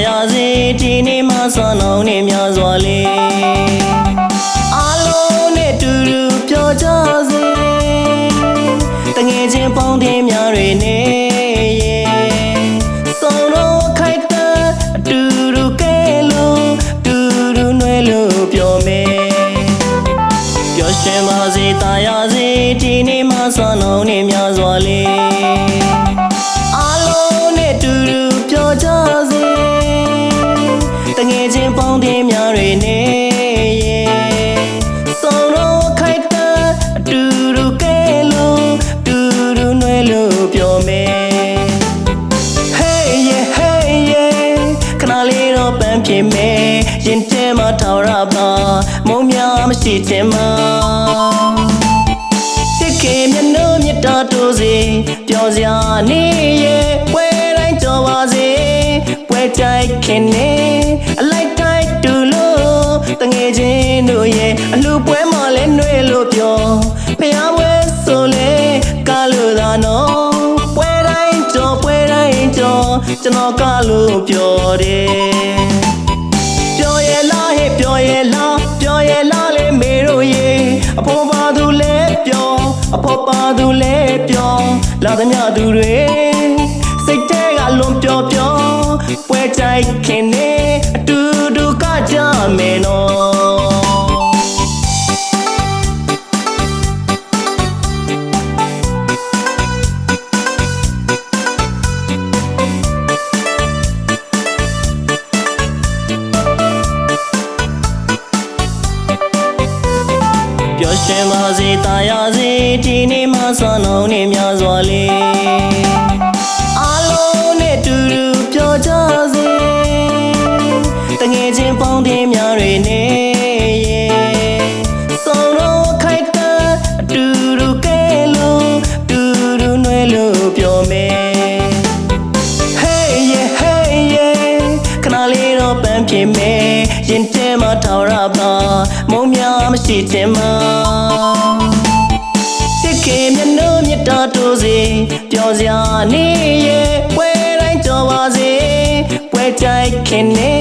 ရစေဒီနေ့မှစွမ်းအောင်နေများစွာလေအားလုံးနဲ့တူတူပျော်ကြစေတငယ်ချင်းပေါင်းတင်များတွေနဲ့စုံတော့ခိုက်တဲ့အတူတူကဲလို့တူတူနွယ်လို့ပြောမယ်ပျော်ရွှင်ပါစေတာယာစေဒီနေ့မှစွမ်းအောင်နေများစွာလေအားလုံးနဲ့တူတူပျော်ကြစေတငယ်ချင်းပေါင်းတင်များတွေနဲ့စုံတော့ခိုက်တဲ့အတူတူကဲလို့တူတူနွယ်လို့ပြောမယ် Hey yeah hey yeah ခဏလေးတော့ပန်းဖြစ်မယ်ရင်ထဲမှာထောင်ရပါမုံများမရှိခြင်းမှာချစ်ခင်မျက်နှာမြတ်တာတိုးစေပျော်စရာနေရဲ့ပွဲတိုင်းကြော်ပါစေပွဲကြိုက်ခင်နေအလိုက်တိုင်းတူလို့တငယ်ချင်းတို့ရဲ့အလူပွဲမှာလဲနှွေလို့ပြောဖျားပွဲဆိုလဲကားလို့သာနော်ပွဲတိုင်းကြော်ကျွန်တော်ကားလို့ပြောတယ်ပြောရဲ့လားဟဲ့ပြောရဲ့လားလေမေတို့ရေအဖေပါသူလဲပြောအဖေပါသူလဲပြောလာသမျှသူတွေစိတ်ထဲကလွန်ပြောပွဲကြိုက်ခင်နေအတူတူကကြမယ်နော်ပျော်ရွှင်ပါစေတာယာစေဒီနေ့မှစွမ်းအောင်နေများစွာလေအားလုံးနဲ့တူတူပျော်ကြစေတငယ်ချင်းပေါင်းတင်များတွေနဲ့စုံတော့ခိုက်တဲ့အတူတူကဲလို့တူတူနွယ်လို့ပြောမယ် Hey yeah hey yeah ခဏလေးတော့ပန်းဖြစ်မယ်ရင်ထဲမှာထောင်ရပါမုံများမရှိခြင်းမှာချစ်ခင်မျက်နှာမြတ်တာတိုးစေပျော်စရာနေရဲ့ပွဲတိုင်းကြော်ပါစေပွဲကြိုက်ခင်နေ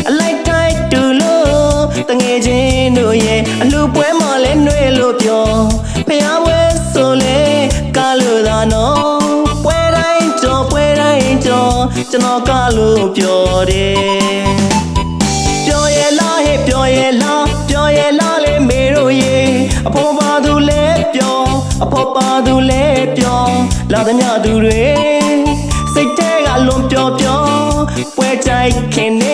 အလိုက်တိုင်းတူလို့တငယ်ချင်းတို့ရဲ့အလူပွဲမှာလဲနှွေလို့ပြောဖျားပွဲဆိုလဲကားလို့သာနော်ပွဲတိုင်းကြော်ကျွန်တော်ကားလို့ပြောတယ်ပြောရဲ့လားဟဲ့ပြောရဲ့လားလေမေတို့ရေအဖေပါသူလဲပြောအဖေပါသူလဲပြောလာသမျှသူတွေစိတ်ထဲကလွန်ပြောပွဲကြိုက်ခင်နေ